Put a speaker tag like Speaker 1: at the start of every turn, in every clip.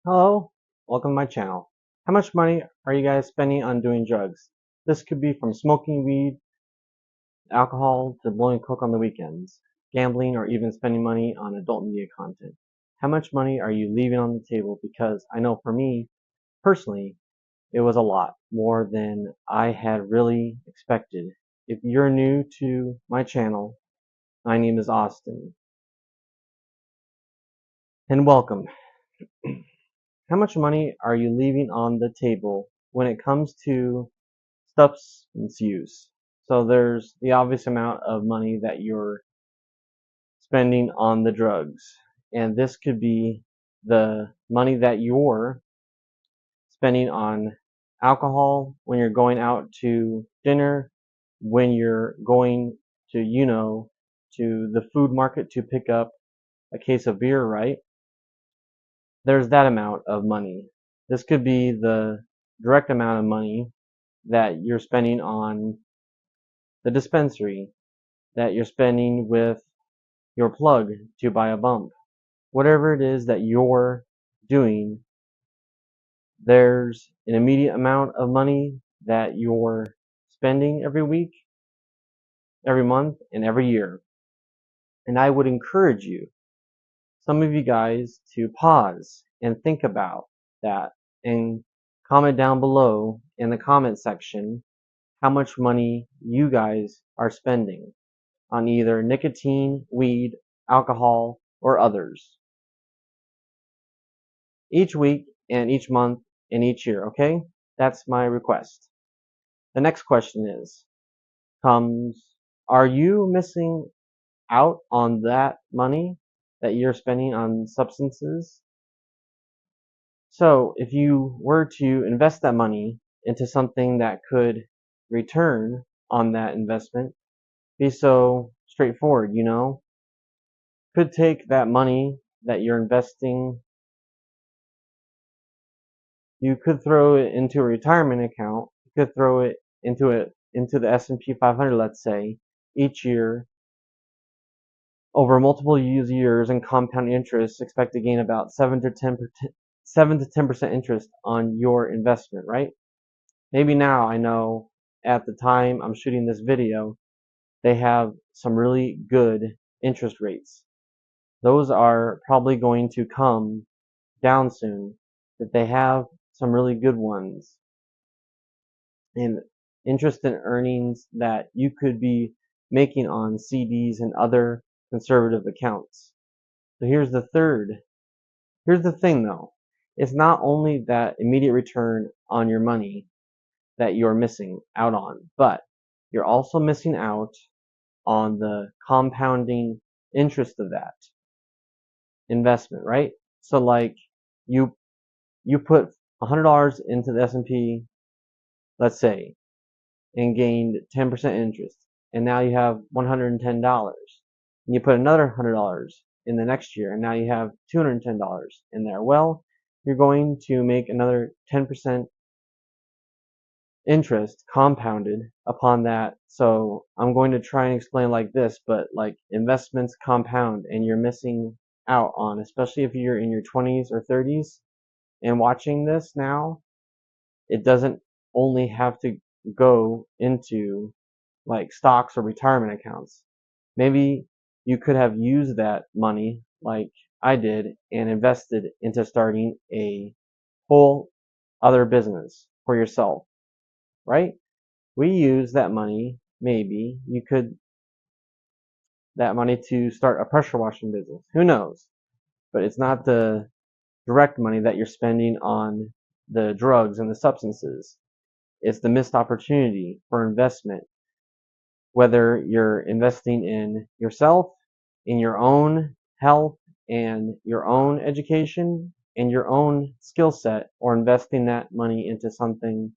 Speaker 1: Hello, welcome to my channel. How much money are you guys spending on doing drugs? This could be from smoking weed, alcohol, to blowing coke on the weekends, gambling, or even spending money on adult media content. How much money are you leaving on the table? Because I know for me, personally, it was a lot more than I had really expected. If you're new to my channel, my name is Austin, and welcome. How much money are you leaving on the table when it comes to substance use? So there's the obvious amount of money that you're spending on the drugs. And this could be the money that you're spending on alcohol when you're going out to dinner, when you're going to, to the food market to pick up a case of beer, right? There's that amount of money. This could be the direct amount of money that you're spending on the dispensary, that you're spending with your plug to buy a bump. Whatever it is that you're doing, there's an immediate amount of money that you're spending every week, every month, and every year. And I would encourage you, some of you guys, to pause and think about that and comment down below in the comment section how much money you guys are spending on either nicotine, weed, alcohol, or others. Each week and each month and each year, okay? That's my request. The next question are you missing out on that money that you're spending on substances? So if you were to invest that money into something that could return on that investment, be so straightforward, could take that money that you're investing, you could throw it into a retirement account, you could throw it into the S&P 500, let's say, each year over multiple years and compound interest, expect to gain about 7 to 10% interest on your investment, right? Maybe now, I know at the time I'm shooting this video, they have some really good interest rates. Those are probably going to come down soon, that they have some really good ones and interest and earnings that you could be making on CDs and other conservative accounts. So here's the thing though. It's not only that immediate return on your money that you're missing out on, but you're also missing out on the compounding interest of that investment, right? So like you put $100 into the S&P, let's say, and gained 10% interest, and now you have $110. And you put another $100 in the next year, and now you have $210 in there. Well, you're going to make another 10% interest compounded upon that. So I'm going to try and explain like this, but like investments compound and you're missing out on, especially if you're in your 20s or 30s and watching this now, it doesn't only have to go into like stocks or retirement accounts. Maybe you could have used that money like I did and invested into starting a whole other business for yourself, right? We use that money, maybe you could, that money to start a pressure washing business. Who knows? But it's not the direct money that you're spending on the drugs and the substances. It's the missed opportunity for investment, whether you're investing in yourself, in your own health and your own education and your own skill set, or investing that money into something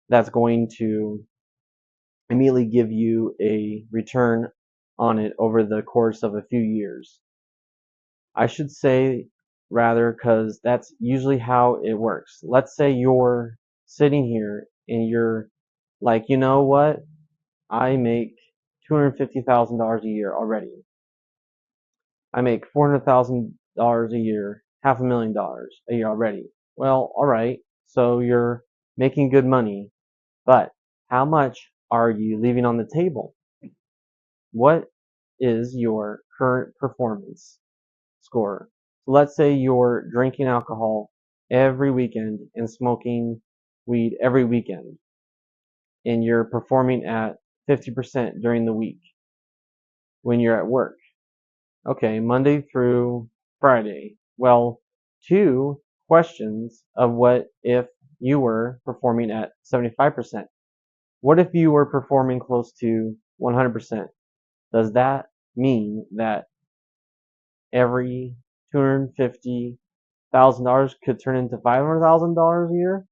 Speaker 1: that's going to immediately give you a return on it over the course of a few years. I should say rather, because that's usually how it works. Let's say you're sitting here and you're like, you know what? I make $250,000 a year already. I make $400,000 a year $500,000 a year already. Well, alright, so you're making good money, but how much are you leaving on the table? What is your current performance score? So let's say you're drinking alcohol every weekend and smoking weed every weekend, and you're performing at 50% during the week when you're at work. Okay, Monday through Friday. Well, 2 questions of what if you were performing at 75%? What if you were performing close to 100%? Does that mean that every $250,000 could turn into $500,000 a year?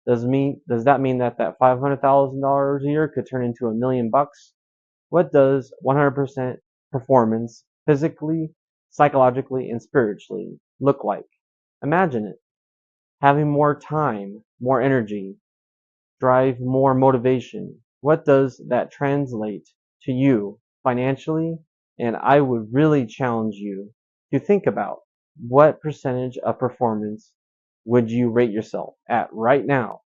Speaker 1: Does that mean that $500,000 a year could turn into $1,000,000? What does 100% performance physically, psychologically, and spiritually look like? Imagine it. Having more time, more energy, drive more motivation. What does that translate to you financially? And I would really challenge you to think about what percentage of performance would you rate yourself at right now?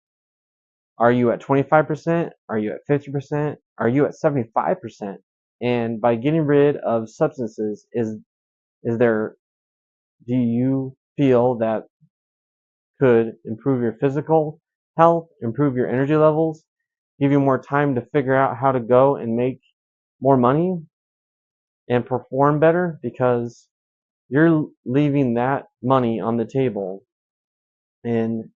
Speaker 1: Are you at 25%? Are you at 50%? Are you at 75%? And by getting rid of substances, is there, do you feel that could improve your physical health, improve your energy levels, give you more time to figure out how to go and make more money and perform better? Because you're leaving that money on the table, and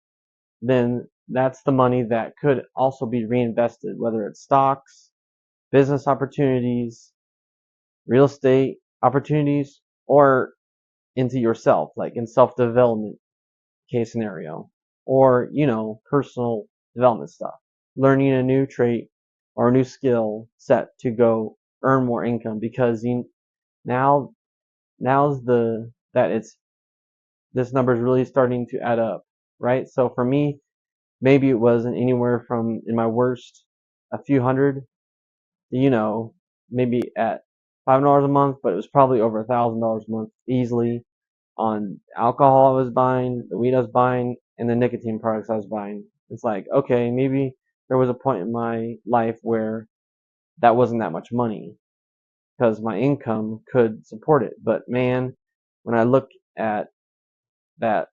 Speaker 1: then that's the money that could also be reinvested, whether it's stocks, business opportunities, real estate opportunities, or into yourself, like in self-development case scenario, or, personal development stuff, learning a new trait or a new skill set to go earn more income, because now now's the that it's this number is really starting to add up, right? So for me, maybe it wasn't anywhere from, in my worst, a few hundred, maybe at $500 a month, but it was probably over $1,000 a month easily on alcohol I was buying, the weed I was buying, and the nicotine products I was buying. It's like, okay, maybe there was a point in my life where that wasn't that much money because my income could support it. But man, when I look at that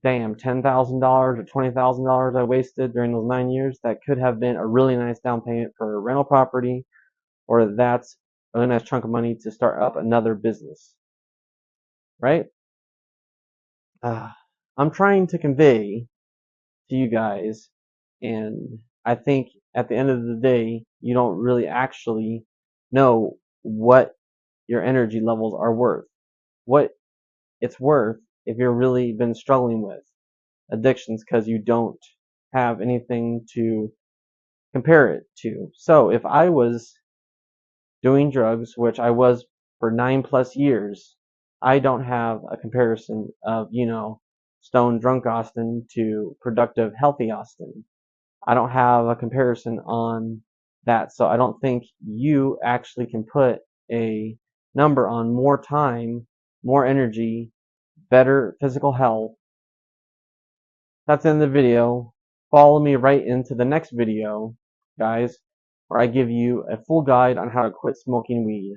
Speaker 1: damn $10,000 or $20,000 I wasted during those 9 years, that could have been a really nice down payment for a rental property, or that's a really nice chunk of money to start up another business, right? I'm trying to convey to you guys, and I think at the end of the day, you don't really actually know what your energy levels are worth, what it's worth if you've really been struggling with addictions because you don't have anything to compare it to. So if I was doing drugs, which I was for 9+ years, I don't have a comparison of, stone drunk Austin to productive healthy Austin. I don't have a comparison on that. So I don't think you actually can put a number on more time, more energy, better physical health. That's the end of the video. Follow me right into the next video, guys, where I give you a full guide on how to quit smoking weed.